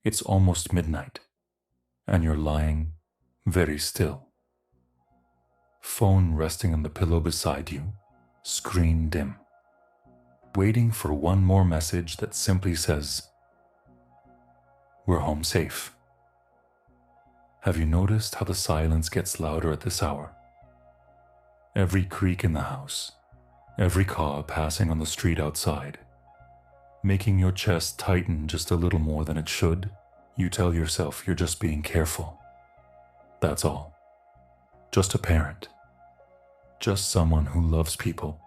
It's almost midnight, and you're lying very still. Phone resting on the pillow beside you, screen dim, waiting for one more message that simply says, "We're home safe." Have you noticed how the silence gets louder at this hour? Every creak in the house, every car passing on the street outside, making your chest tighten just a little more than it should. You tell yourself you're just being careful. That's all. Just a parent. Just someone who loves people,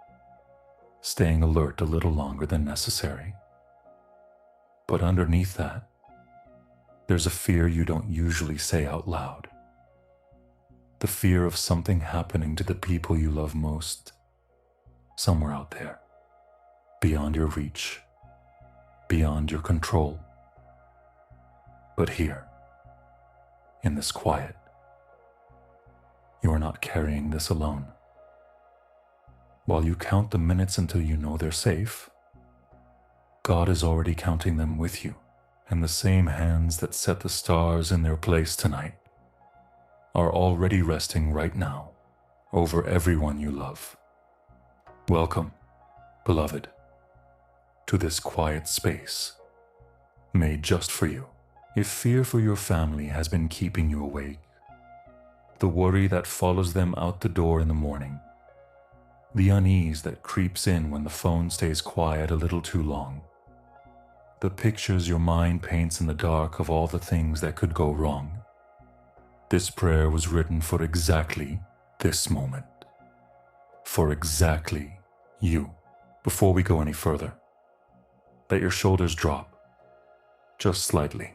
staying alert a little longer than necessary. But underneath that, there's a fear you don't usually say out loud. The fear of something happening to the people you love most, somewhere out there, beyond your reach, beyond your control. But here, in this quiet, you are not carrying this alone. While you count the minutes until you know they're safe, God is already counting them with you, and the same hands that set the stars in their place tonight are already resting right now over everyone you love. Welcome, beloved, to this quiet space made just for you. If fear for your family has been keeping you awake, the worry that follows them out the door in the morning, the unease that creeps in when the phone stays quiet a little too long, the pictures your mind paints in the dark of all the things that could go wrong, this prayer was written for exactly this moment. For exactly you. Before we go any further, let your shoulders drop, just slightly.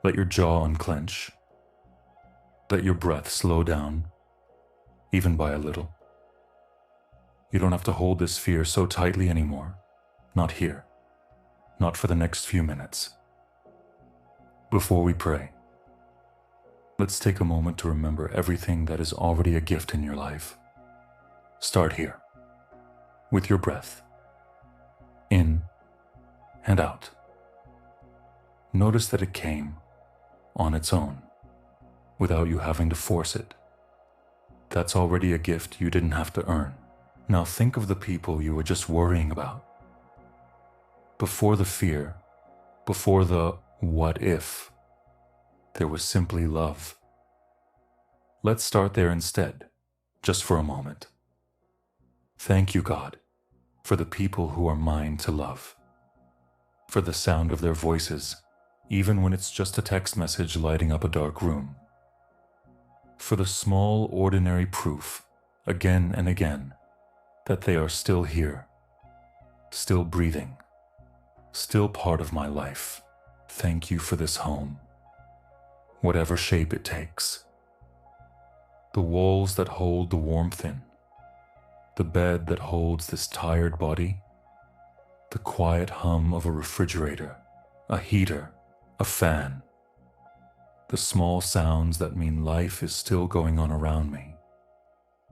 Let your jaw unclench. Let your breath slow down, even by a little. You don't have to hold this fear so tightly anymore. Not here. Not for the next few minutes. Before we pray, let's take a moment to remember everything that is already a gift in your life. Start here, with your breath, in and out. Notice that it came on its own, without you having to force it. That's already a gift you didn't have to earn. Now think of the people you were just worrying about. Before the fear, before the what if, there was simply love. Let's start there instead, just for a moment. Thank you, God, for the people who are mine to love, for the sound of their voices, even when it's just a text message lighting up a dark room, for the small, ordinary proof, again and again, that they are still here, still breathing, still part of my life. Thank you for this home, whatever shape it takes. The walls that hold the warmth in, the bed that holds this tired body, the quiet hum of a refrigerator, a heater, a fan, the small sounds that mean life is still going on around me,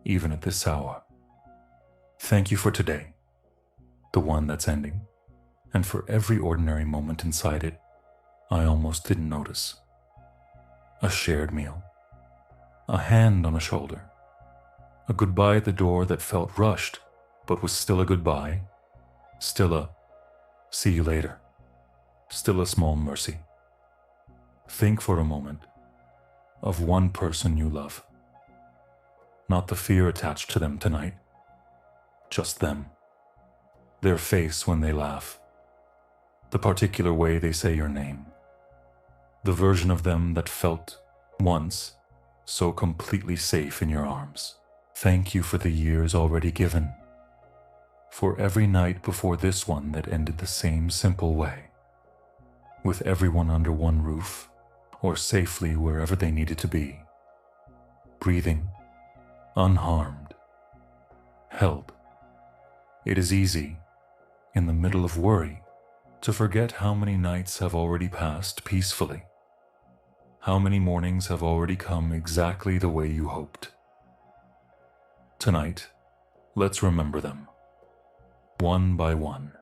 even at this hour. Thank you for today, the one that's ending, and for every ordinary moment inside it I almost didn't notice. A shared meal, a hand on a shoulder, a goodbye at the door that felt rushed but was still a goodbye, still a see you later, still a small mercy. Think for a moment of one person you love, not the fear attached to them tonight, just them, their face when they laugh, the particular way they say your name, the version of them that felt, once, so completely safe in your arms. Thank you for the years already given, for every night before this one that ended the same simple way, with everyone under one roof, or safely wherever they needed to be, breathing, unharmed, held. It is easy, in the middle of worry, to forget how many nights have already passed peacefully, how many mornings have already come exactly the way you hoped. Tonight, let's remember them, one by one.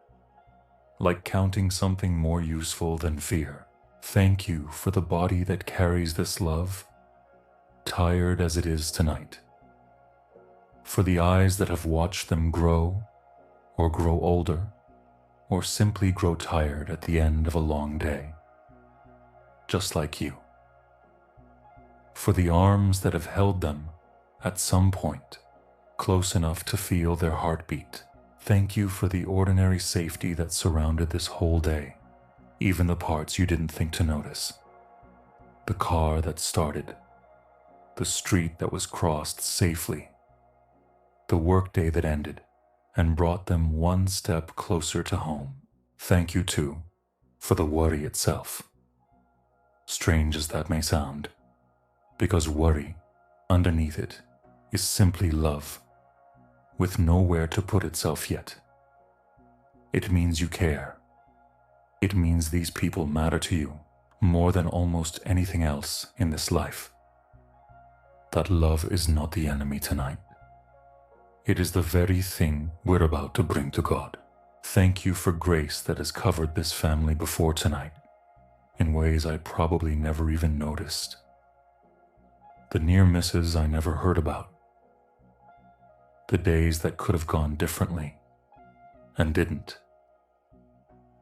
like counting something more useful than fear. Thank you for the body that carries this love, tired as it is tonight. For the eyes that have watched them grow, or grow older, or simply grow tired at the end of a long day, just like you. For the arms that have held them at some point, close enough to feel their heartbeat. Thank you for the ordinary safety that surrounded this whole day, even the parts you didn't think to notice. The car that started, the street that was crossed safely, the workday that ended and brought them one step closer to home. Thank you, too, for the worry itself. Strange as that may sound, because worry, underneath it, is simply love, with nowhere to put itself yet. It means you care. It means these people matter to you more than almost anything else in this life. That love is not the enemy tonight. It is the very thing we're about to bring to God. Thank you for grace that has covered this family before tonight, in ways I probably never even noticed. The near misses I never heard about. The days that could have gone differently and didn't.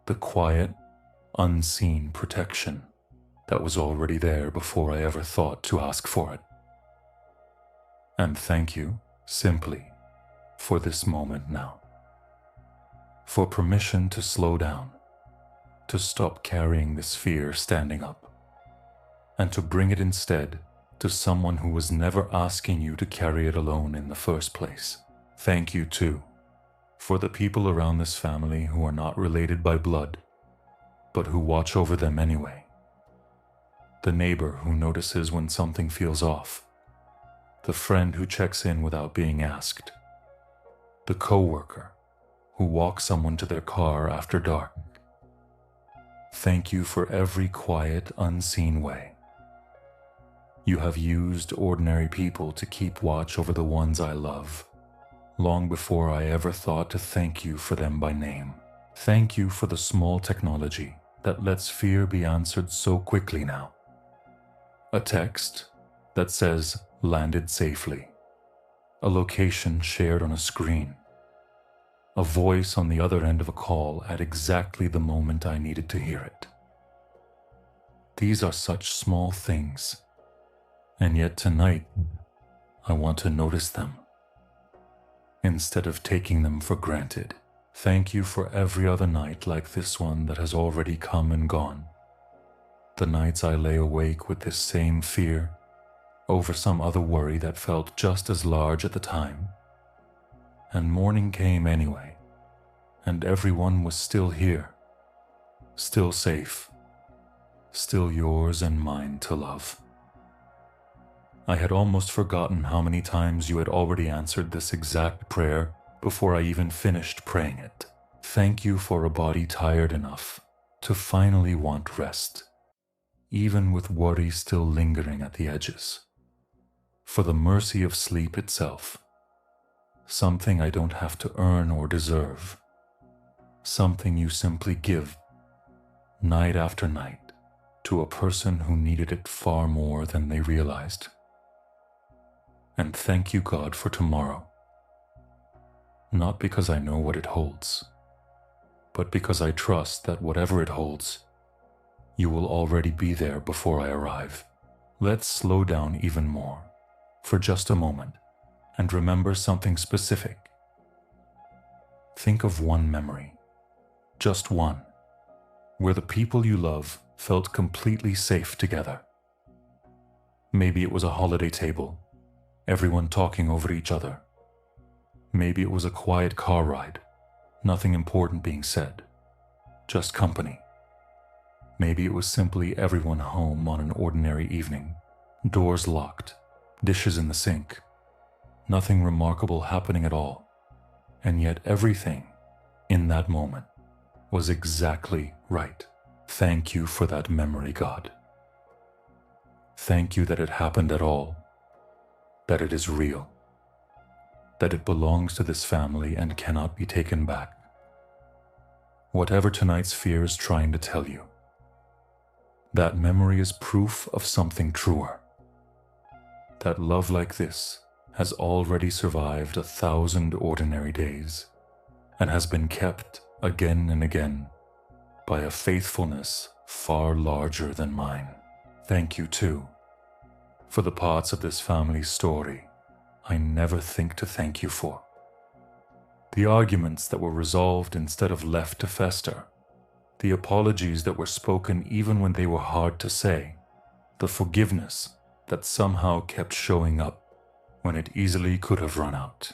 The quiet, unseen protection that was already there before I ever thought to ask for it. And thank you, simply, for this moment now. For permission to slow down, to stop carrying this fear standing up, and to bring it instead to someone who was never asking you to carry it alone in the first place. Thank you, too, for the people around this family who are not related by blood, but who watch over them anyway. The neighbor who notices when something feels off. The friend who checks in without being asked. The coworker who walks someone to their car after dark. Thank you for every quiet, unseen way. You have used ordinary people to keep watch over the ones I love, long before I ever thought to thank you for them by name. Thank you for the small technology that lets fear be answered so quickly now. A text that says, landed safely. A location shared on a screen. A voice on the other end of a call at exactly the moment I needed to hear it. These are such small things, and yet tonight, I want to notice them. Instead of taking them for granted, thank you for every other night like this one that has already come and gone. The nights I lay awake with this same fear over some other worry that felt just as large at the time. And morning came anyway, and everyone was still here, still safe, still yours and mine to love. I had almost forgotten how many times you had already answered this exact prayer before I even finished praying it. Thank you for a body tired enough to finally want rest, even with worry still lingering at the edges. For the mercy of sleep itself, something I don't have to earn or deserve, something you simply give, night after night, to a person who needed it far more than they realized. And thank you, God, for tomorrow. Not because I know what it holds, but because I trust that whatever it holds, you will already be there before I arrive. Let's slow down even more, for just a moment, and remember something specific. Think of one memory, just one, where the people you love felt completely safe together. Maybe it was a holiday table, everyone talking over each other. Maybe it was a quiet car ride, nothing important being said, just company. Maybe it was simply everyone home on an ordinary evening, doors locked, dishes in the sink, nothing remarkable happening at all, and yet everything in that moment was exactly right. Thank you for that memory, God. Thank you that it happened at all, that it is real, that it belongs to this family and cannot be taken back. Whatever tonight's fear is trying to tell you, that memory is proof of something truer. That love like this has already survived 1,000 ordinary days and has been kept again and again by a faithfulness far larger than mine. Thank you, too, for the parts of this family's story I never think to thank you for. The arguments that were resolved instead of left to fester, the apologies that were spoken even when they were hard to say, the forgiveness that somehow kept showing up when it easily could have run out.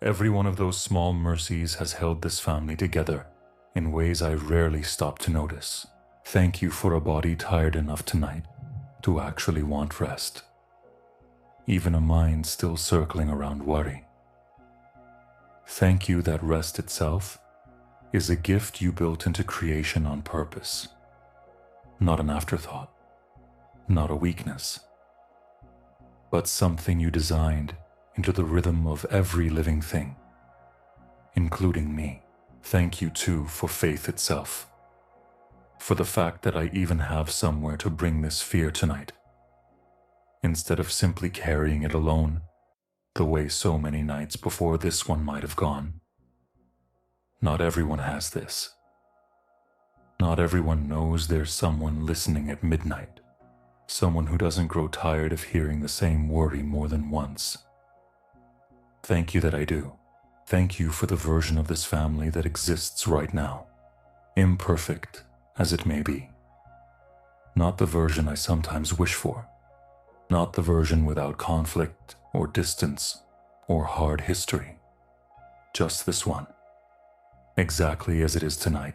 Every one of those small mercies has held this family together in ways I rarely stop to notice. Thank you for a body tired enough tonight to actually want rest, even a mind still circling around worry. Thank you that rest itself is a gift you built into creation on purpose, not an afterthought, not a weakness, but something you designed into the rhythm of every living thing, including me. Thank you too for faith itself, for the fact that I even have somewhere to bring this fear tonight, instead of simply carrying it alone, the way so many nights before this one might have gone. Not everyone has this. Not everyone knows there's someone listening at midnight, someone who doesn't grow tired of hearing the same worry more than once. Thank you that I do. Thank you for the version of this family that exists right now, imperfect as it may be. Not the version I sometimes wish for, not the version without conflict or distance or hard history, just this one, exactly as it is tonight,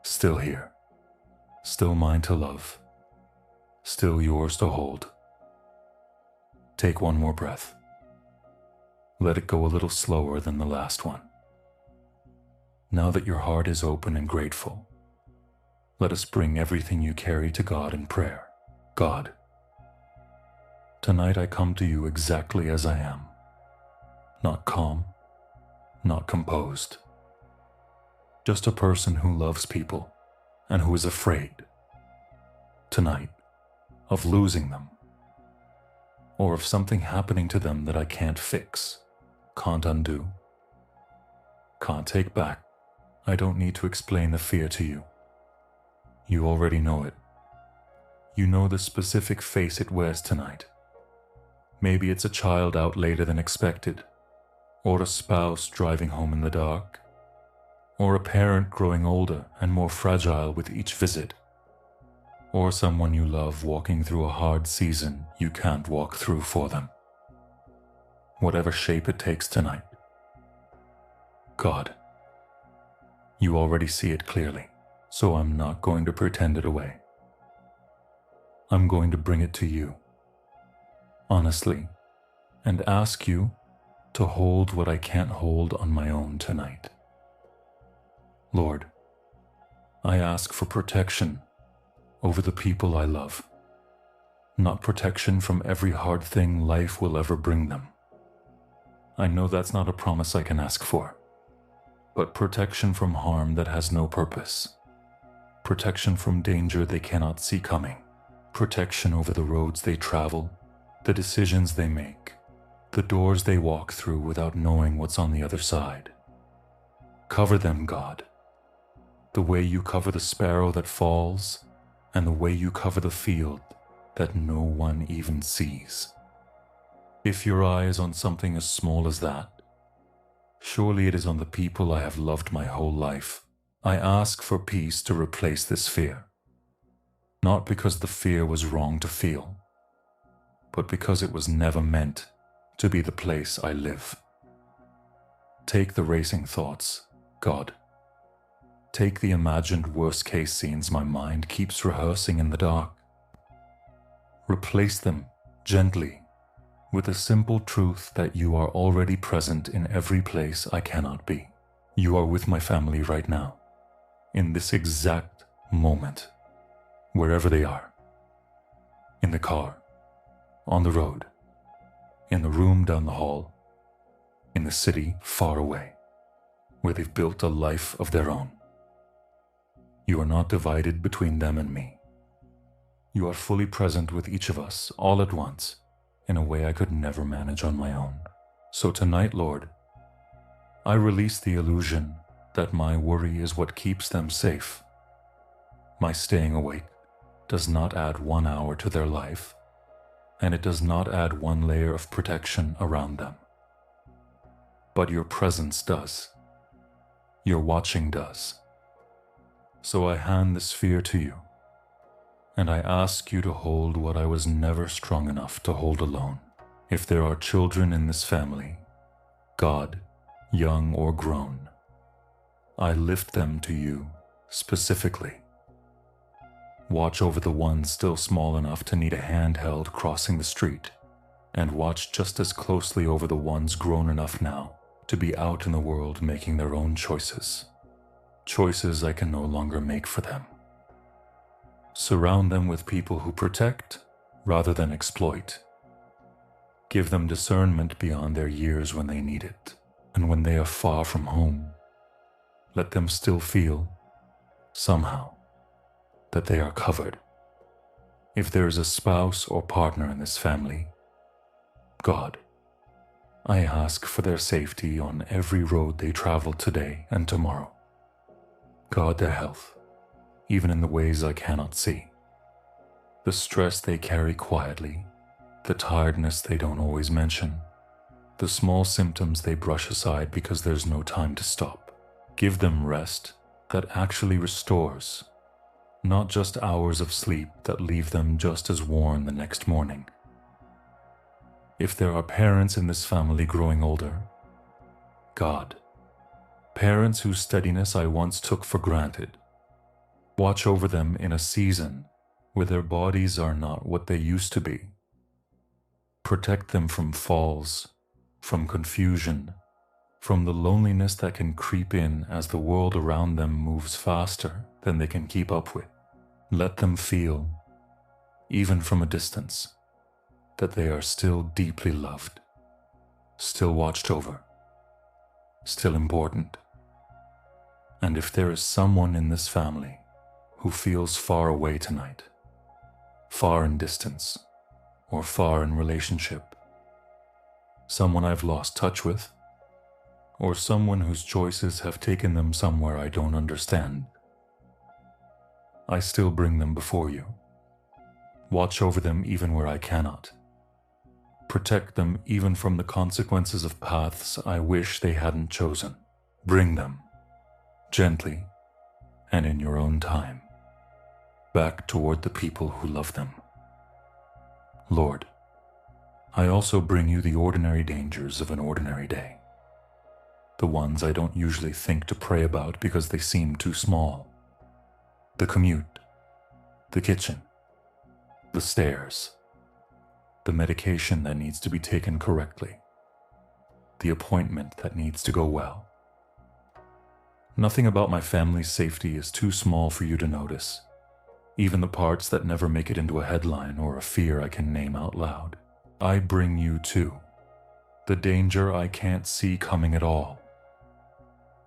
still here, still mine to love, still yours to hold. Take one more breath. Let it go a little slower than the last one. Now that your heart is open and grateful, let us bring everything you carry to God in prayer. God, tonight I come to you exactly as I am, not calm, not composed, just a person who loves people and who is afraid, tonight, of losing them, or of something happening to them that I can't fix, can't undo, can't take back. I don't need to explain the fear to you. You already know it. You know the specific face it wears tonight. Maybe it's a child out later than expected, or a spouse driving home in the dark, or a parent growing older and more fragile with each visit, or someone you love walking through a hard season you can't walk through for them. Whatever shape it takes tonight. God, you already see it clearly, so I'm not going to pretend it away. I'm going to bring it to you, honestly, and ask you to hold what I can't hold on my own tonight. Lord, I ask for protection over the people I love, not protection from every hard thing life will ever bring them. I know that's not a promise I can ask for, but protection from harm that has no purpose, protection from danger they cannot see coming, protection over the roads they travel, the decisions they make, the doors they walk through without knowing what's on the other side. Cover them, God, the way you cover the sparrow that falls and the way you cover the field that no one even sees. If your eye is on something as small as that, surely it is on the people I have loved my whole life. I ask for peace to replace this fear, not because the fear was wrong to feel, but because it was never meant to be the place I live. Take the racing thoughts, God. Take the imagined worst-case scenes my mind keeps rehearsing in the dark. Replace them gently with the simple truth that you are already present in every place I cannot be. You are with my family right now, in this exact moment, wherever they are. In the car, on the road, in the room down the hall, in the city far away, where they've built a life of their own. You are not divided between them and me. You are fully present with each of us all at once in a way I could never manage on my own. So tonight, Lord, I release the illusion that my worry is what keeps them safe. My staying awake does not add 1 hour to their life, and it does not add one layer of protection around them. But your presence does. Your watching does. So I hand this fear to you, and I ask you to hold what I was never strong enough to hold alone. If there are children in this family, God, young or grown, I lift them to you specifically. Watch over the ones still small enough to need a hand held crossing the street, and watch just as closely over the ones grown enough now to be out in the world making their own choices. Choices I can no longer make for them. Surround them with people who protect rather than exploit. Give them discernment beyond their years when they need it, and when they are far from home, let them still feel, somehow, that they are covered. If there is a spouse or partner in this family, God, I ask for their safety on every road they travel today and tomorrow. Guard their health, even in the ways I cannot see. The stress they carry quietly, the tiredness they don't always mention, the small symptoms they brush aside because there's no time to stop. Give them rest that actually restores, not just hours of sleep that leave them just as worn the next morning. If there are parents in this family growing older, God, parents whose steadiness I once took for granted, watch over them in a season where their bodies are not what they used to be. Protect them from falls, from confusion, from the loneliness that can creep in as the world around them moves faster than they can keep up with. Let them feel, even from a distance, that they are still deeply loved, still watched over, still important. And if there is someone in this family who feels far away tonight, far in distance, or far in relationship, someone I've lost touch with, or someone whose choices have taken them somewhere I don't understand, I still bring them before you. Watch over them even where I cannot. Protect them even from the consequences of paths I wish they hadn't chosen. Bring them, gently and in your own time, back toward the people who love them. Lord, I also bring you the ordinary dangers of an ordinary day. The ones I don't usually think to pray about because they seem too small. The commute, the kitchen, the stairs, the medication that needs to be taken correctly, the appointment that needs to go well. Nothing about my family's safety is too small for you to notice, even the parts that never make it into a headline or a fear I can name out loud. I bring you too, the danger I can't see coming at all,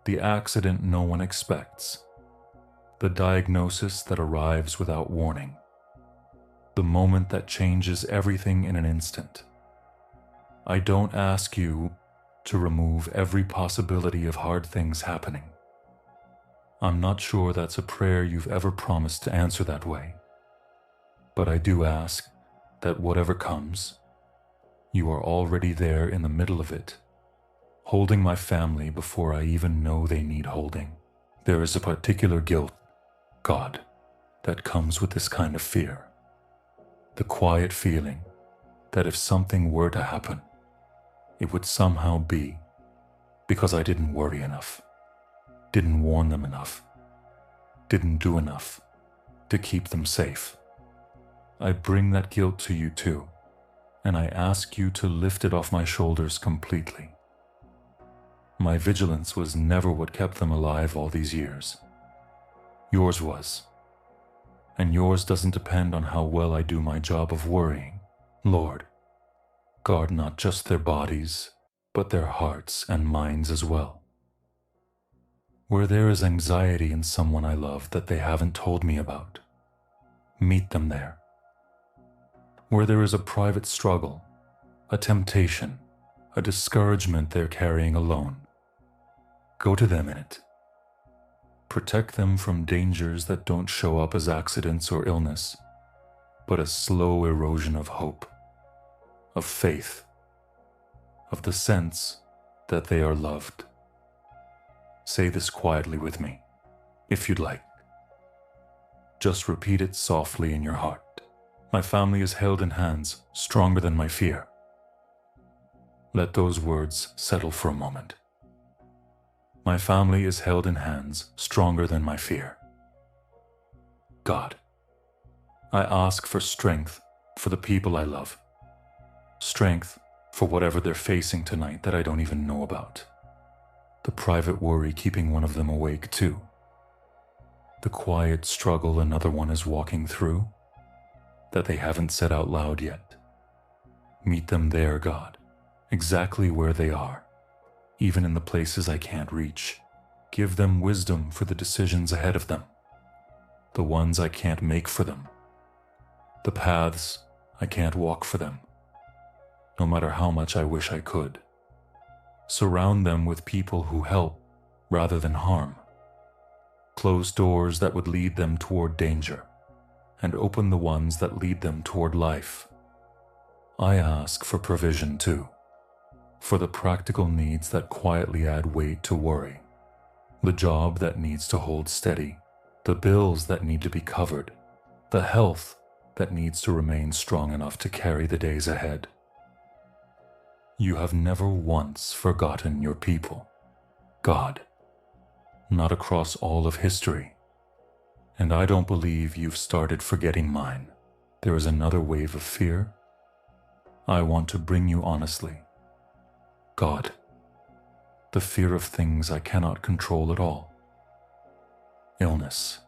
the accident no one expects, the diagnosis that arrives without warning, the moment that changes everything in an instant. I don't ask you to remove every possibility of hard things happening. I'm not sure that's a prayer you've ever promised to answer that way, but I do ask that whatever comes, you are already there in the middle of it, holding my family before I even know they need holding. There is a particular guilt, God, that comes with this kind of fear. The quiet feeling that if something were to happen, it would somehow be because I didn't worry enough, didn't warn them enough, didn't do enough to keep them safe. I bring that guilt to you too, and I ask you to lift it off my shoulders completely. My vigilance was never what kept them alive all these years. Yours was. And yours doesn't depend on how well I do my job of worrying. Lord, guard not just their bodies, but their hearts and minds as well. Where there is anxiety in someone I love that they haven't told me about, meet them there. Where there is a private struggle, a temptation, a discouragement they're carrying alone, go to them in it. Protect them from dangers that don't show up as accidents or illness, but a slow erosion of hope, of faith, of the sense that they are loved. Say this quietly with me, if you'd like. Just repeat it softly in your heart. My family is held in hands stronger than my fear. Let those words settle for a moment. My family is held in hands stronger than my fear. God, I ask for strength for the people I love. Strength for whatever they're facing tonight that I don't even know about. The private worry keeping one of them awake too. The quiet struggle another one is walking through that they haven't said out loud yet. Meet them there, God, exactly where they are, even in the places I can't reach. Give them wisdom for the decisions ahead of them, the ones I can't make for them, the paths I can't walk for them, no matter how much I wish I could. Surround them with people who help rather than harm. Close doors that would lead them toward danger, and open the ones that lead them toward life. I ask for provision too, for the practical needs that quietly add weight to worry, the job that needs to hold steady, the bills that need to be covered, the health that needs to remain strong enough to carry the days ahead. You have never once forgotten your people, God, not across all of history. And I don't believe you've started forgetting mine. There is another wave of fear. I want to bring you honestly. God, the fear of things I cannot control at all. Illness,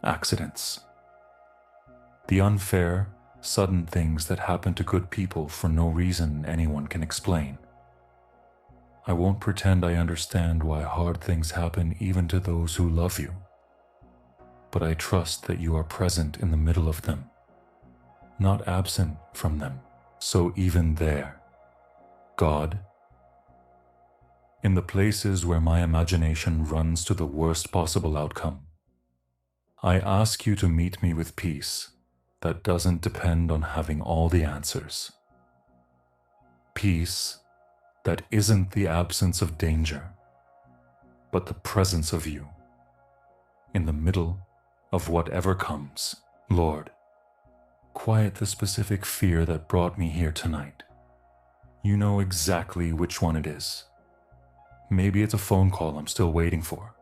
accidents, the unfair, sudden things that happen to good people for no reason anyone can explain. I won't pretend I understand why hard things happen even to those who love you, but I trust that you are present in the middle of them, not absent from them. So even there, God, in the places where my imagination runs to the worst possible outcome, I ask you to meet me with peace that doesn't depend on having all the answers. Peace that isn't the absence of danger, but the presence of you in the middle of whatever comes. Lord, quiet the specific fear that brought me here tonight. You know exactly which one it is. Maybe it's a phone call I'm still waiting for.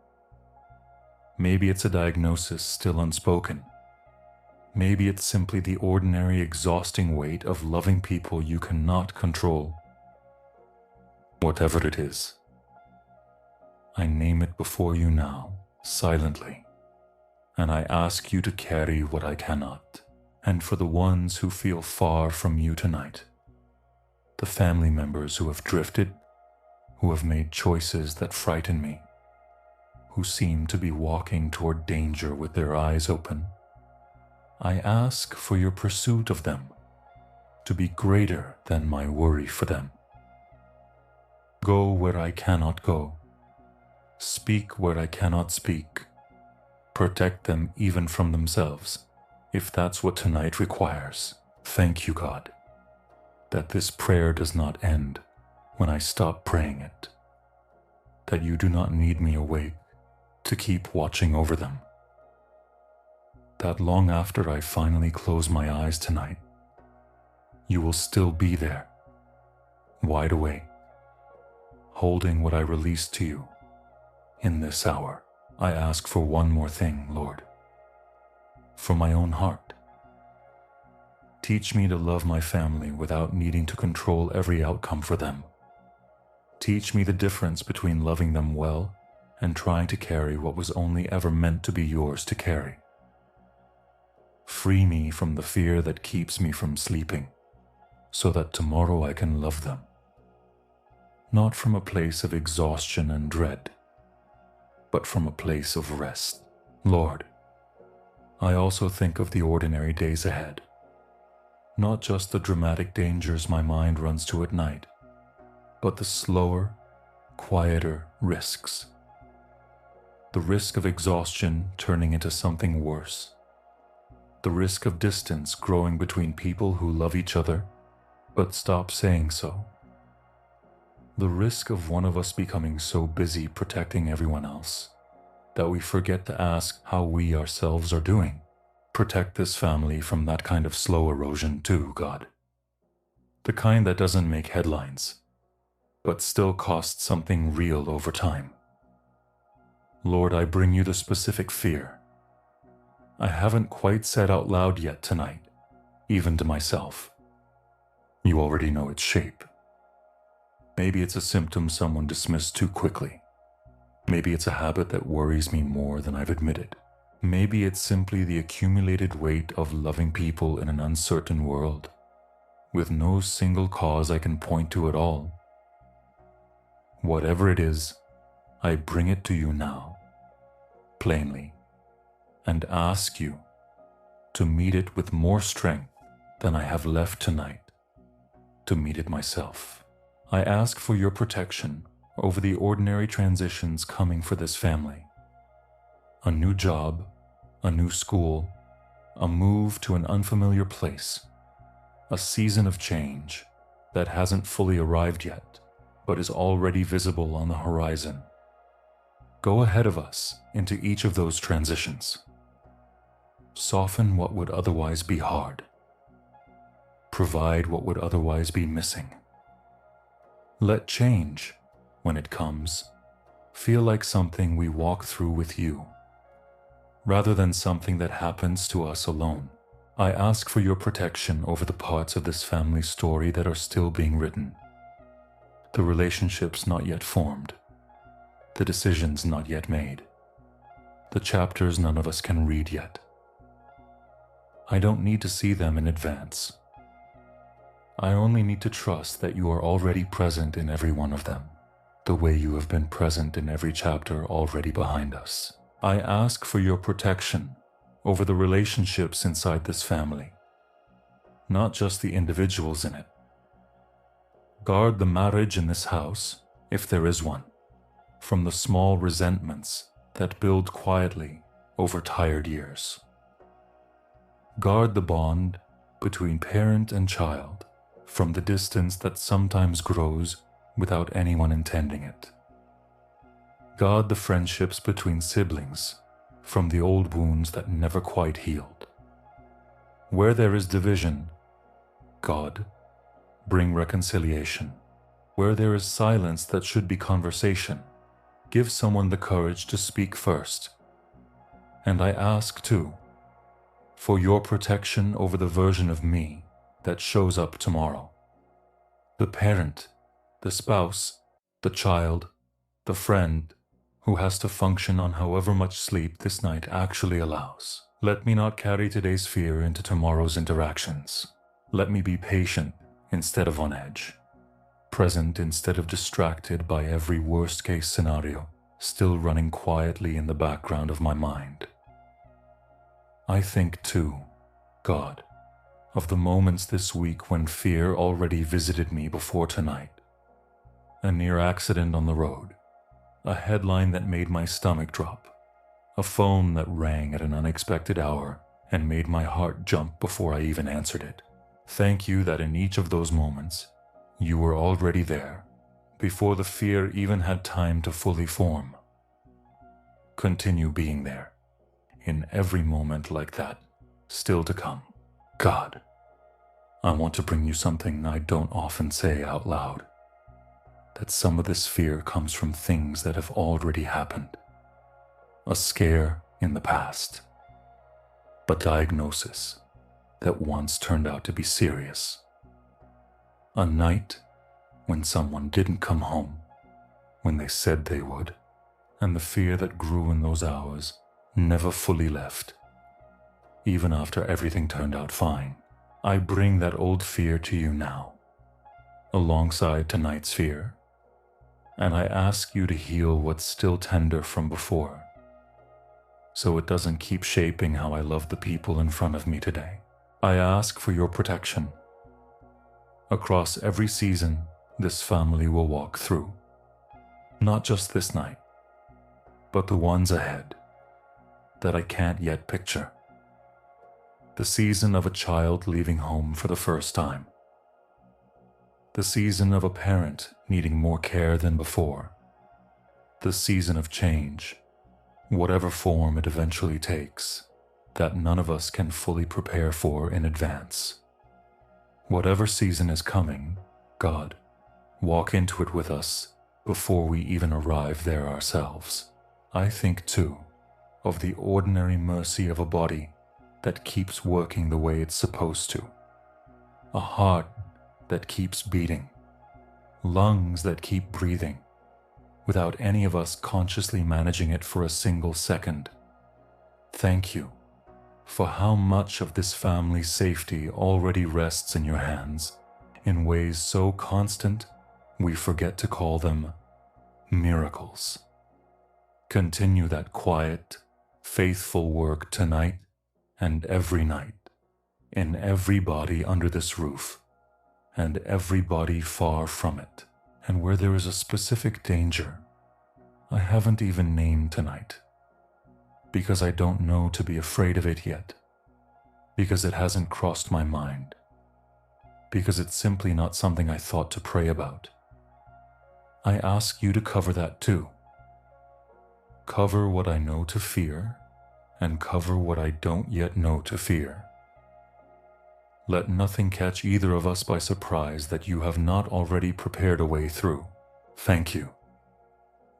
Maybe it's a diagnosis still unspoken. Maybe it's simply the ordinary, exhausting weight of loving people you cannot control. Whatever it is, I name it before you now, silently, and I ask you to carry what I cannot. And for the ones who feel far from you tonight, the family members who have drifted, who have made choices that frighten me, who seem to be walking toward danger with their eyes open, I ask for your pursuit of them to be greater than my worry for them. Go where I cannot go. Speak where I cannot speak. Protect them even from themselves, if that's what tonight requires. Thank you, God, that this prayer does not end when I stop praying it, that you do not need me awake to keep watching over them, that long after I finally close my eyes tonight, you will still be there, wide awake, holding what I release to you in this hour. I ask for one more thing, Lord, for my own heart. Teach me to love my family without needing to control every outcome for them. Teach me the difference between loving them well and trying to carry what was only ever meant to be yours to carry. Free me from the fear that keeps me from sleeping, so that tomorrow I can love them, not from a place of exhaustion and dread, but from a place of rest. Lord, I also think of the ordinary days ahead, not just the dramatic dangers my mind runs to at night, but the slower, quieter risks. The risk of exhaustion turning into something worse. The risk of distance growing between people who love each other but stop saying so. The risk of one of us becoming so busy protecting everyone else that we forget to ask how we ourselves are doing. Protect this family from that kind of slow erosion too, God. The kind that doesn't make headlines, but still costs something real over time. Lord, I bring you the specific fear I haven't quite said out loud yet tonight, even to myself. You already know its shape. Maybe it's a symptom someone dismissed too quickly. Maybe it's a habit that worries me more than I've admitted. Maybe it's simply the accumulated weight of loving people in an uncertain world, with no single cause I can point to at all. Whatever it is, I bring it to you now, plainly, and ask you to meet it with more strength than I have left tonight to meet it myself. I ask for your protection over the ordinary transitions coming for this family. A new job, a new school, a move to an unfamiliar place, a season of change that hasn't fully arrived yet, but is already visible on the horizon. Go ahead of us into each of those transitions. Soften what would otherwise be hard. Provide what would otherwise be missing. Let change, when it comes, feel like something we walk through with you, rather than something that happens to us alone. I ask for your protection over the parts of this family story that are still being written, the relationships not yet formed, the decisions not yet made, the chapters none of us can read yet. I don't need to see them in advance. I only need to trust that you are already present in every one of them, the way you have been present in every chapter already behind us. I ask for your protection over the relationships inside this family, not just the individuals in it. Guard the marriage in this house, if there is one, from the small resentments that build quietly over tired years. Guard the bond between parent and child from the distance that sometimes grows without anyone intending it. Guard the friendships between siblings from the old wounds that never quite healed. Where there is division, God, bring reconciliation. Where there is silence that should be conversation, give someone the courage to speak first. And I ask, too, for your protection over the version of me that shows up tomorrow. The parent, the spouse, the child, the friend who has to function on however much sleep this night actually allows. Let me not carry today's fear into tomorrow's interactions. Let me be patient instead of on edge, present instead of distracted by every worst-case scenario still running quietly in the background of my mind. I think, too, God, of the moments this week when fear already visited me before tonight. A near accident on the road, a headline that made my stomach drop, a phone that rang at an unexpected hour and made my heart jump before I even answered it. Thank you that in each of those moments, you were already there, before the fear even had time to fully form. Continue being there, in every moment like that, still to come. God, I want to bring you something I don't often say out loud. That some of this fear comes from things that have already happened. A scare in the past. A diagnosis that once turned out to be serious. A night when someone didn't come home when they said they would, and the fear that grew in those hours never fully left. Even after everything turned out fine, I bring that old fear to you now, alongside tonight's fear, and I ask you to heal what's still tender from before, so it doesn't keep shaping how I love the people in front of me today. I ask for your protection across every season this family will walk through, not just this night, but the ones ahead that I can't yet picture. The season of a child leaving home for the first time. The season of a parent needing more care than before. The season of change, whatever form it eventually takes, that none of us can fully prepare for in advance. Whatever season is coming, God, walk into it with us before we even arrive there ourselves. I think, too, of the ordinary mercy of a body that keeps working the way it's supposed to. A heart that keeps beating. Lungs that keep breathing, without any of us consciously managing it for a single second. Thank you for how much of this family's safety already rests in your hands in ways so constant we forget to call them miracles. Continue that quiet, faithful work tonight and every night, in every body under this roof, and every body far from it, and where there is a specific danger I haven't even named tonight, because I don't know to be afraid of it yet, because it hasn't crossed my mind, because it's simply not something I thought to pray about. I ask you to cover that too. Cover what I know to fear, and cover what I don't yet know to fear. Let nothing catch either of us by surprise that you have not already prepared a way through. Thank you.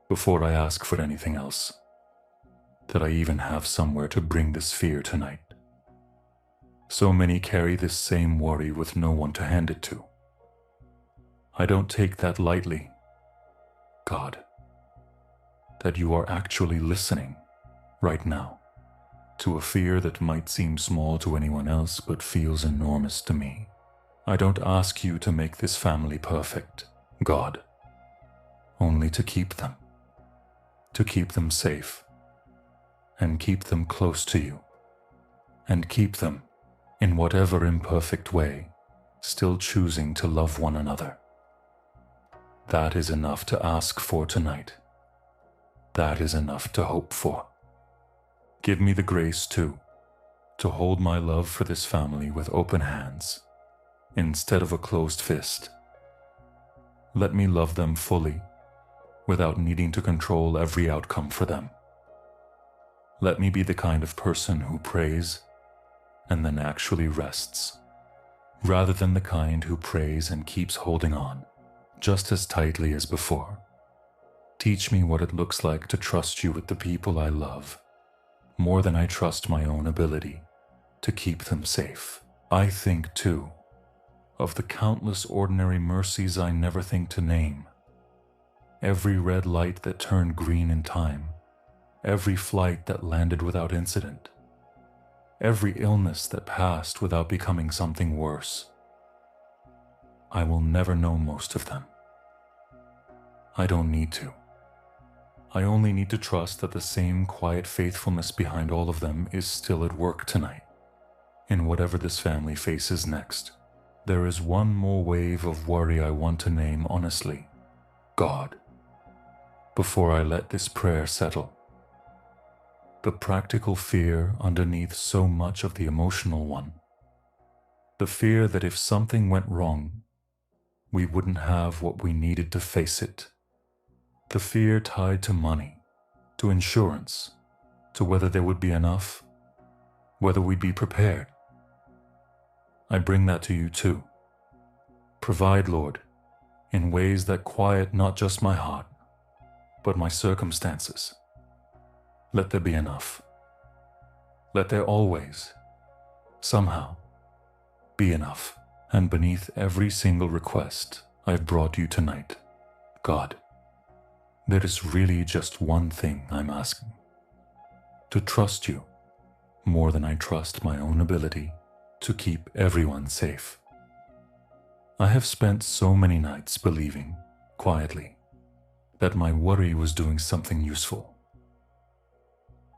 Before I ask for anything else, that I even have somewhere to bring this fear tonight. So many carry this same worry with no one to hand it to. I don't take that lightly, God, that you are actually listening right now to a fear that might seem small to anyone else but feels enormous to me. I don't ask you to make this family perfect, God, only to keep them safe, and keep them close to you, and keep them, in whatever imperfect way, still choosing to love one another. That is enough to ask for tonight. That is enough to hope for. Give me the grace, too, to hold my love for this family with open hands, instead of a closed fist. Let me love them fully, without needing to control every outcome for them. Let me be the kind of person who prays and then actually rests, rather than the kind who prays and keeps holding on, just as tightly as before. Teach me what it looks like to trust you with the people I love, more than I trust my own ability to keep them safe. I think, too, of the countless ordinary mercies I never think to name. Every red light that turned green in time, every flight that landed without incident, every illness that passed without becoming something worse. I will never know most of them. I don't need to. I only need to trust that the same quiet faithfulness behind all of them is still at work tonight, in whatever this family faces next. There is one more wave of worry I want to name honestly, God, before I let this prayer settle. The practical fear underneath so much of the emotional one. The fear that if something went wrong, we wouldn't have what we needed to face it. The fear tied to money, to insurance, to whether there would be enough, whether we'd be prepared. I bring that to you too. Provide, Lord, in ways that quiet not just my heart, but my circumstances. Let there be enough. Let there always, somehow, be enough. And beneath every single request I've brought you tonight, God, there is really just one thing I'm asking. To trust you more than I trust my own ability to keep everyone safe. I have spent so many nights believing, quietly, that my worry was doing something useful.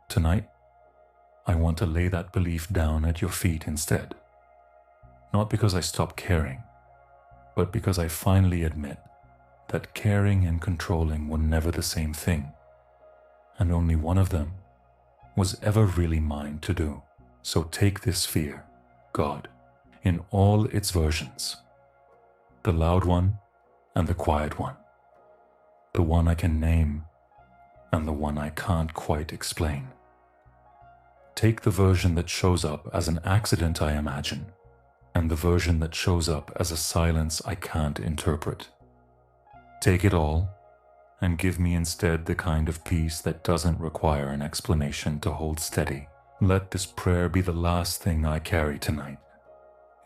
Tonight, I want to lay that belief down at your feet instead. Not because I stopped caring, but because I finally admit that caring and controlling were never the same thing, and only one of them was ever really mine to do. So take this fear, God, in all its versions, the loud one and the quiet one, the one I can name and the one I can't quite explain. Take the version that shows up as an accident I imagine, and the version that shows up as a silence I can't interpret. Take it all and give me instead the kind of peace that doesn't require an explanation to hold steady. Let this prayer be the last thing I carry tonight,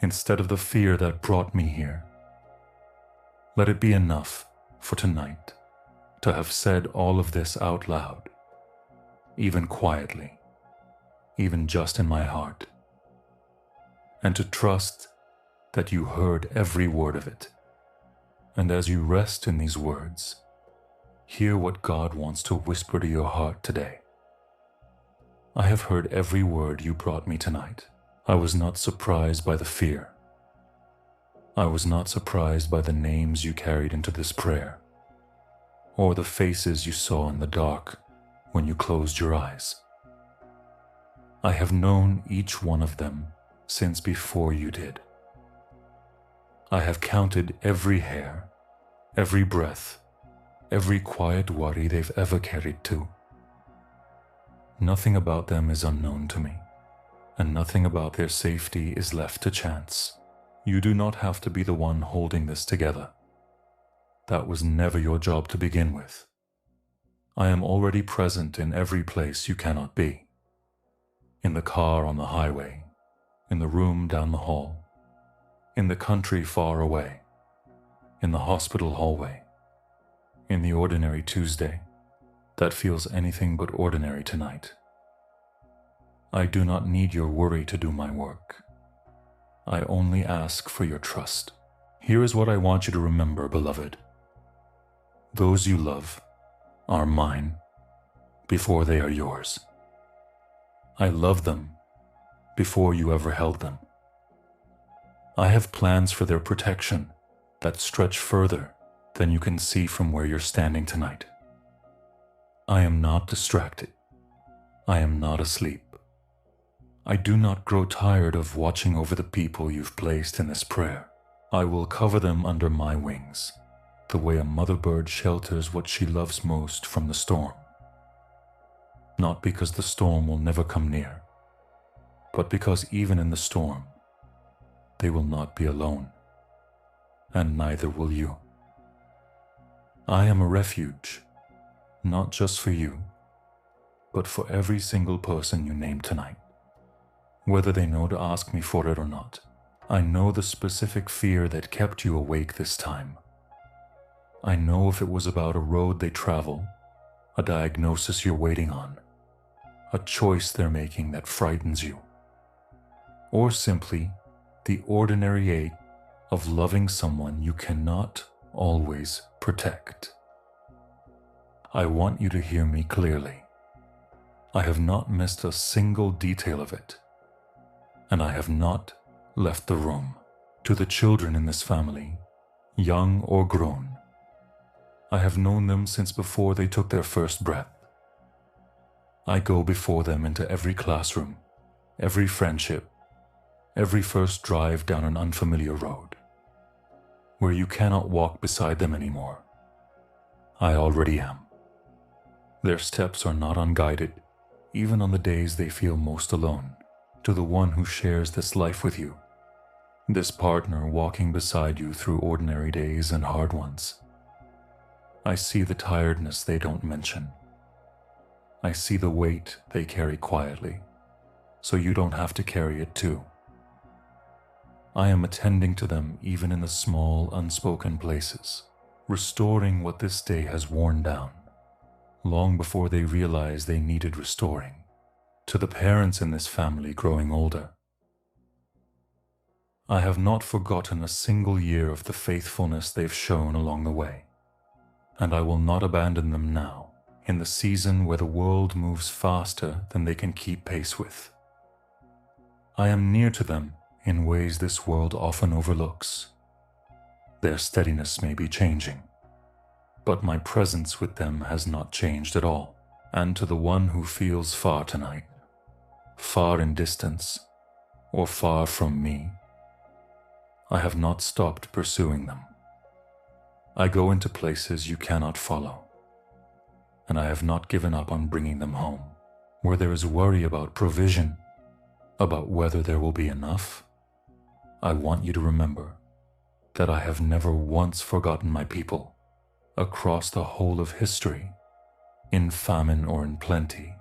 instead of the fear that brought me here. Let it be enough for tonight to have said all of this out loud, even quietly, even just in my heart, and to trust that you heard every word of it. And as you rest in these words, hear what God wants to whisper to your heart today. I have heard every word you brought me tonight. I was not surprised by the fear. I was not surprised by the names you carried into this prayer, or the faces you saw in the dark when you closed your eyes. I have known each one of them since before you did. I have counted every hair, every breath, every quiet worry they've ever carried too. Nothing about them is unknown to me, and nothing about their safety is left to chance. You do not have to be the one holding this together. That was never your job to begin with. I am already present in every place you cannot be. In the car on the highway, in the room down the hall, in the country far away, in the hospital hallway, in the ordinary Tuesday that feels anything but ordinary tonight. I do not need your worry to do my work. I only ask for your trust. Here is what I want you to remember, beloved. Those you love are mine before they are yours. I love them before you ever held them. I have plans for their protection that stretch further than you can see from where you're standing tonight. I am not distracted. I am not asleep. I do not grow tired of watching over the people you've placed in this prayer. I will cover them under my wings, the way a mother bird shelters what she loves most from the storm. Not because the storm will never come near, but because even in the storm, they will not be alone, and neither will you. I am a refuge, not just for you, but for every single person you name tonight, whether they know to ask me for it or not. I know the specific fear that kept you awake this time. I know if it was about a road they travel, a diagnosis you're waiting on, a choice they're making that frightens you, or simply the ordinary ache of loving someone you cannot always protect. I want you to hear me clearly. I have not missed a single detail of it, and I have not left the room. To the children in this family, young or grown, I have known them since before they took their first breath. I go before them into every classroom, every friendship, every first drive down an unfamiliar road, where you cannot walk beside them anymore. I already am. Their steps are not unguided, even on the days they feel most alone, to the one who shares this life with you, this partner walking beside you through ordinary days and hard ones. I see the tiredness they don't mention. I see the weight they carry quietly, so you don't have to carry it too. I am attending to them even in the small, unspoken places, restoring what this day has worn down, long before they realized they needed restoring. To the parents in this family growing older, I have not forgotten a single year of the faithfulness they've shown along the way. and I will not abandon them now, in the season where the world moves faster than they can keep pace with. I am near to them in ways this world often overlooks. Their steadiness may be changing, but my presence with them has not changed at all. And to the one who feels far tonight, far in distance, or far from me, I have not stopped pursuing them. I go into places you cannot follow, and I have not given up on bringing them home. Where there is worry about provision, about whether there will be enough, I want you to remember that I have never once forgotten my people across the whole of history, in famine or in plenty,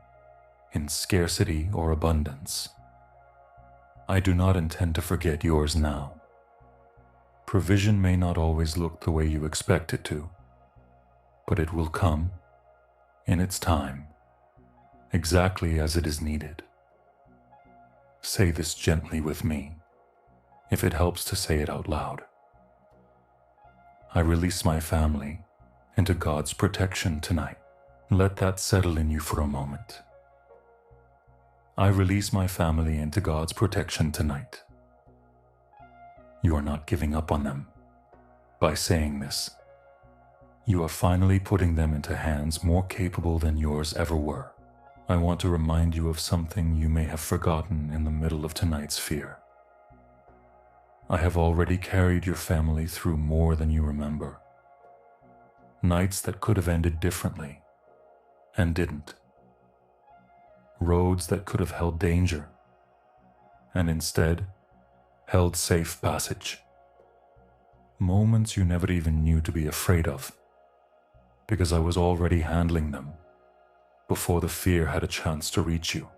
in scarcity or abundance. I do not intend to forget yours now. Provision may not always look the way you expect it to, but it will come, in its time, exactly as it is needed. Say this gently with me, if it helps to say it out loud. I release my family into God's protection tonight. Let that settle in you for a moment. I release my family into God's protection tonight. You are not giving up on them. By saying this, you are finally putting them into hands more capable than yours ever were. I want to remind you of something you may have forgotten in the middle of tonight's fear. I have already carried your family through more than you remember. Nights that could have ended differently, and didn't. Roads that could have held danger, and instead held safe passage. Moments you never even knew to be afraid of, because I was already handling them before the fear had a chance to reach you.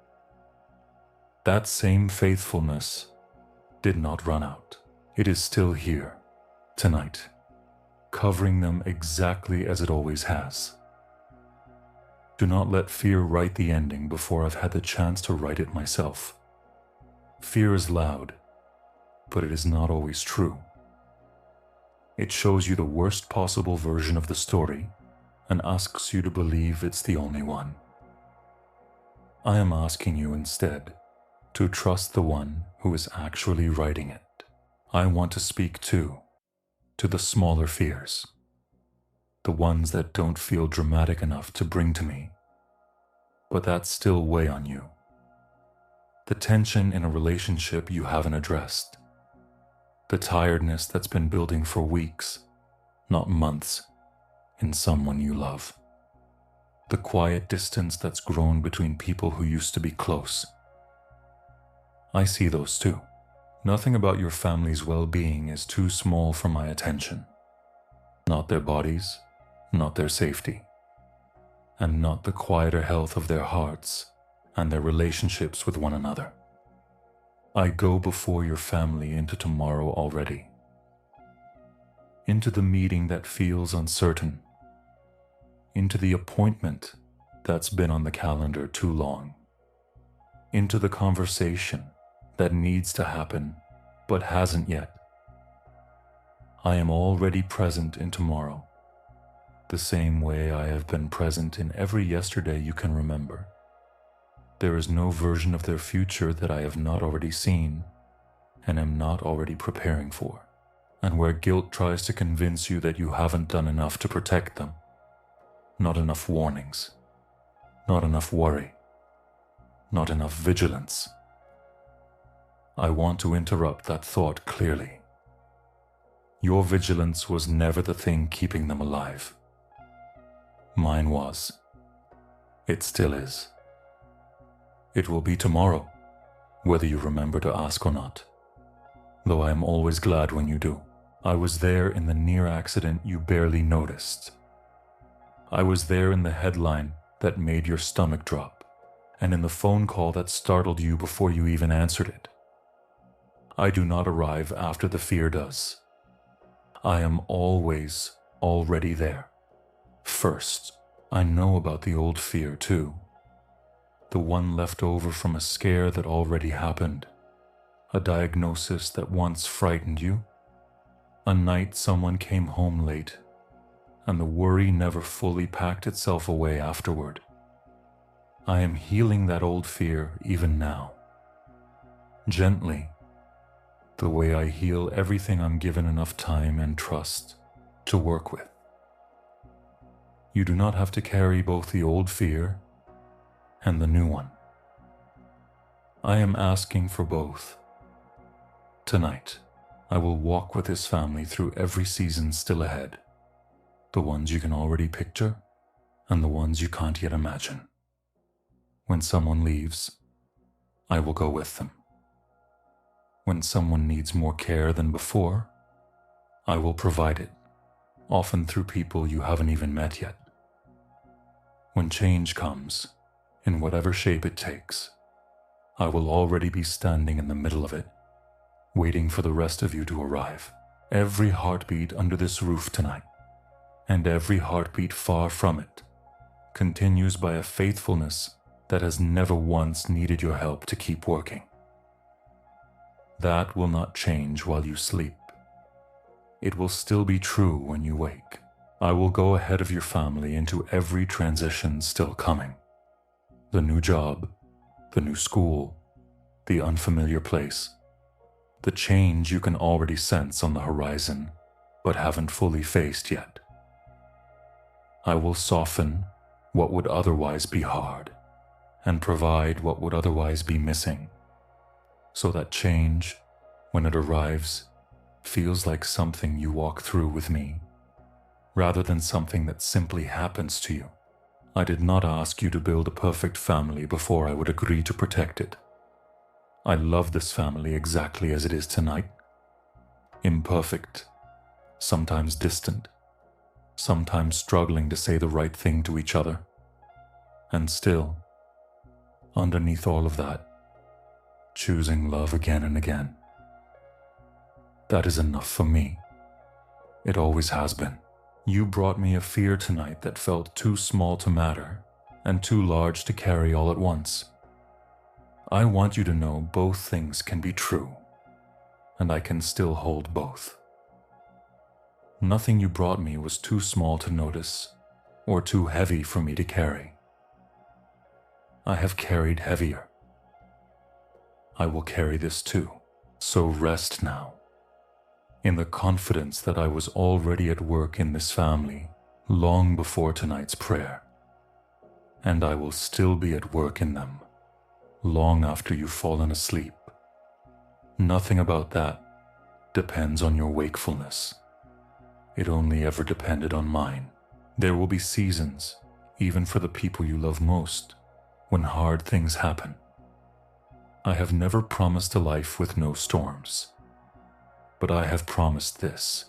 That same faithfulness did not run out. It is still here, tonight, covering them exactly as it always has. Do not let fear write the ending before I've had the chance to write it myself. Fear is loud, but it is not always true. It shows you the worst possible version of the story and asks you to believe it's the only one. I am asking you instead to trust the one who is actually writing it. I want to speak to the smaller fears, the ones that don't feel dramatic enough to bring to me, but that still weigh on you. The tension in a relationship you haven't addressed, the tiredness that's been building for weeks, not months, in someone you love. The quiet distance that's grown between people who used to be close. I see those too. Nothing about your family's well-being is too small for my attention. Not their bodies, not their safety, and not the quieter health of their hearts and their relationships with one another. I go before your family into tomorrow already. Into the meeting that feels uncertain. Into the appointment that's been on the calendar too long. Into the conversation that needs to happen but hasn't yet. I am already present in tomorrow, the same way I have been present in every yesterday you can remember. There is no version of their future that I have not already seen and am not already preparing for. And where guilt tries to convince you that you haven't done enough to protect them, not enough warnings, not enough worry, not enough vigilance, I want to interrupt that thought clearly. Your vigilance was never the thing keeping them alive. Mine was. It still is. It will be tomorrow, whether you remember to ask or not. Though I am always glad when you do. I was there in the near accident you barely noticed. I was there in the headline that made your stomach drop, and in the phone call that startled you before you even answered it. I do not arrive after the fear does. I am always already there. First, I know about the old fear too. The one left over from a scare that already happened. A diagnosis that once frightened you. A night someone came home late and the worry never fully packed itself away afterward. I am healing that old fear even now. Gently, the way I heal everything I'm given enough time and trust to work with. You do not have to carry both the old fear and the new one. I am asking for both. Tonight, I will walk with this family through every season still ahead, the ones you can already picture and the ones you can't yet imagine. When someone leaves, I will go with them. When someone needs more care than before, I will provide it, often through people you haven't even met yet. When change comes, in whatever shape it takes, I will already be standing in the middle of it, waiting for the rest of you to arrive. Every heartbeat under this roof tonight, and every heartbeat far from it, continues by a faithfulness that has never once needed your help to keep working. That will not change while you sleep. It will still be true when you wake. I will go ahead of your family into every transition still coming. The new job, the new school, the unfamiliar place, the change you can already sense on the horizon but haven't fully faced yet. I will soften what would otherwise be hard and provide what would otherwise be missing, so that change, when it arrives, feels like something you walk through with me, rather than something that simply happens to you. I did not ask you to build a perfect family before I would agree to protect it. I love this family exactly as it is tonight. Imperfect, sometimes distant, sometimes struggling to say the right thing to each other. And still, underneath all of that, choosing love again and again. That is enough for me. It always has been. You brought me a fear tonight that felt too small to matter and too large to carry all at once. I want you to know both things can be true, and I can still hold both. Nothing you brought me was too small to notice or too heavy for me to carry. I have carried heavier. I will carry this too, so rest now, in the confidence that I was already at work in this family long before tonight's prayer, and I will still be at work in them long after you've fallen asleep. Nothing about that depends on your wakefulness. It only ever depended on mine. There will be seasons, even for the people you love most, when hard things happen. I have never promised a life with no storms, but I have promised this.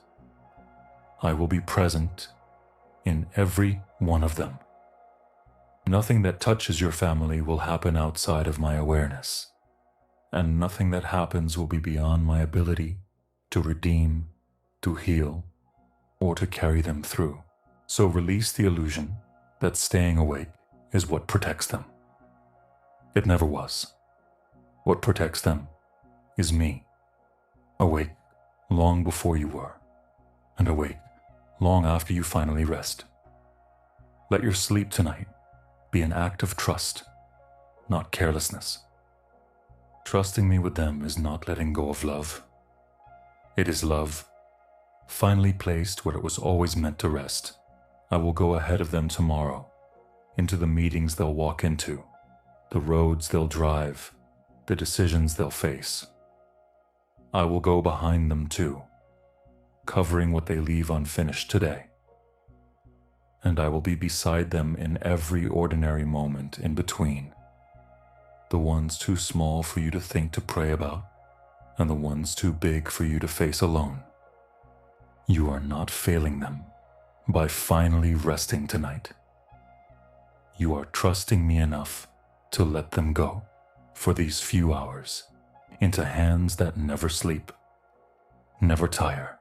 I will be present in every one of them. Nothing that touches your family will happen outside of my awareness, and nothing that happens will be beyond my ability to redeem, to heal, or to carry them through. So release the illusion that staying awake is what protects them. It never was. What protects them is me, awake long before you were, and awake long after you finally rest. Let your sleep tonight be an act of trust, not carelessness. Trusting me with them is not letting go of love. It is love, finally placed where it was always meant to rest. I will go ahead of them tomorrow, into the meetings they'll walk into, the roads they'll drive, the decisions they'll face. I will go behind them too, covering what they leave unfinished today. And I will be beside them in every ordinary moment in between. The ones too small for you to think to pray about, and the ones too big for you to face alone. You are not failing them by finally resting tonight. You are trusting me enough to let them go for these few hours into hands that never sleep, never tire,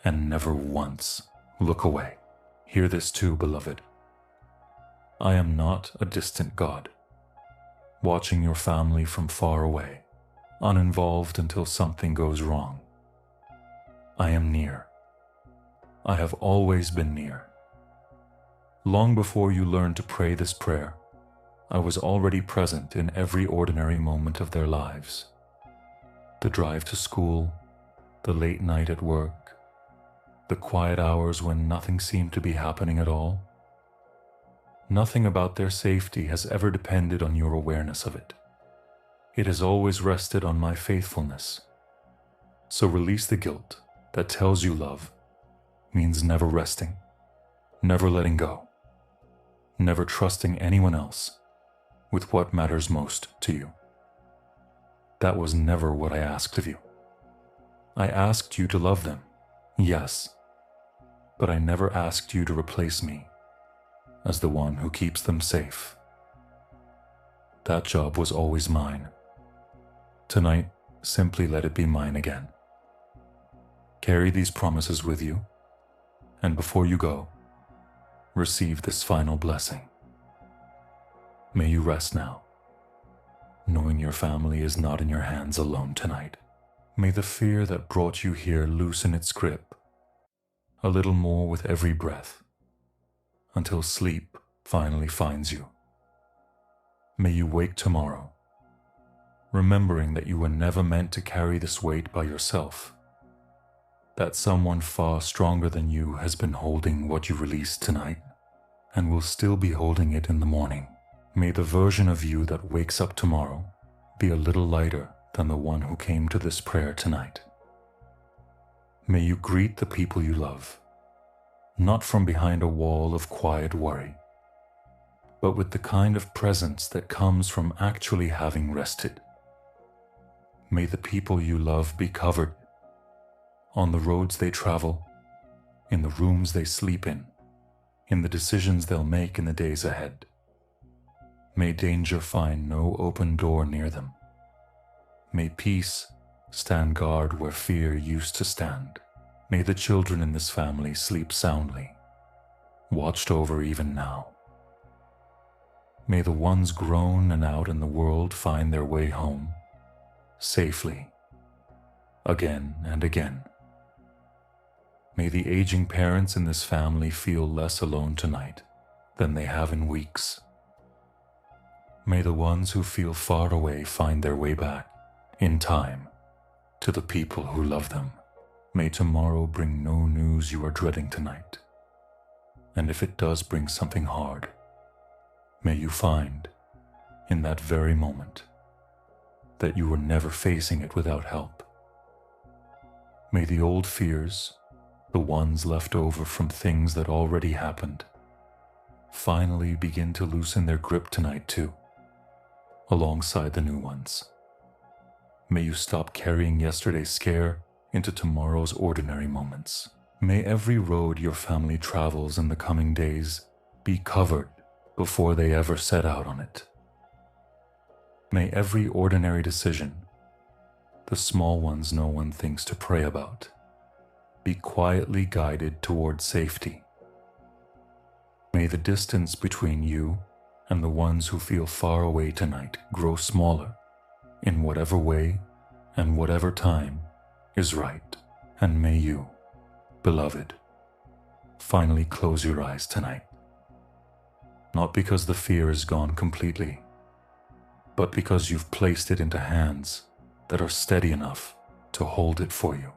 and never once look away. Hear this too, beloved. I am not a distant God, watching your family from far away, uninvolved until something goes wrong. I am near, I have always been near. Long before you learned to pray this prayer, I was already present in every ordinary moment of their lives. The drive to school, the late night at work, the quiet hours when nothing seemed to be happening at all. Nothing about their safety has ever depended on your awareness of it. It has always rested on my faithfulness. So release the guilt that tells you love means never resting, never letting go, never trusting anyone else with what matters most to you. That was never what I asked of you. I asked you to love them, yes, but I never asked you to replace me as the one who keeps them safe. That job was always mine. Tonight, simply let it be mine again. Carry these promises with you, and before you go, receive this final blessing. May you rest now, knowing your family is not in your hands alone tonight. May the fear that brought you here loosen its grip a little more with every breath, until sleep finally finds you. May you wake tomorrow, remembering that you were never meant to carry this weight by yourself, that someone far stronger than you has been holding what you released tonight and will still be holding it in the morning. May the version of you that wakes up tomorrow be a little lighter than the one who came to this prayer tonight. May you greet the people you love, not from behind a wall of quiet worry, but with the kind of presence that comes from actually having rested. May the people you love be covered on the roads they travel, in the rooms they sleep in the decisions they'll make in the days ahead. May danger find no open door near them. May peace stand guard where fear used to stand. May the children in this family sleep soundly, watched over even now. May the ones grown and out in the world find their way home, safely, again and again. May the aging parents in this family feel less alone tonight than they have in weeks. May the ones who feel far away find their way back, in time, to the people who love them. May tomorrow bring no news you are dreading tonight. And if it does bring something hard, may you find, in that very moment, that you were never facing it without help. May the old fears, the ones left over from things that already happened, finally begin to loosen their grip tonight too, alongside the new ones. May you stop carrying yesterday's scare into tomorrow's ordinary moments. May every road your family travels in the coming days be covered before they ever set out on it. May every ordinary decision, the small ones no one thinks to pray about, be quietly guided toward safety. May the distance between you and the ones who feel far away tonight grow smaller in whatever way and whatever time is right. And may you, beloved, finally close your eyes tonight. Not because the fear is gone completely, but because you've placed it into hands that are steady enough to hold it for you.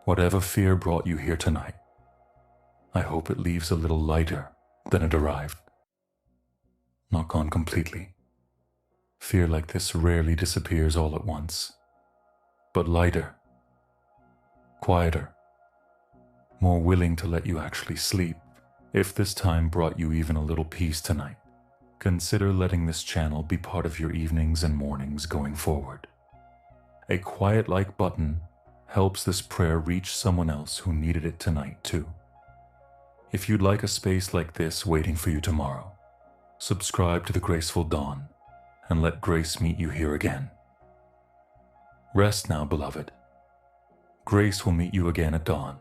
Whatever fear brought you here tonight, I hope it leaves a little lighter than it arrived. Not gone completely. Fear like this rarely disappears all at once, but lighter, quieter, more willing to let you actually sleep. If this time brought you even a little peace tonight, consider letting this channel be part of your evenings and mornings going forward. A quiet like button helps this prayer reach someone else who needed it tonight too. If you'd like a space like this waiting for you tomorrow, subscribe to The Graceful Dawn and let grace meet you here again. Rest now, beloved. Grace will meet you again at dawn.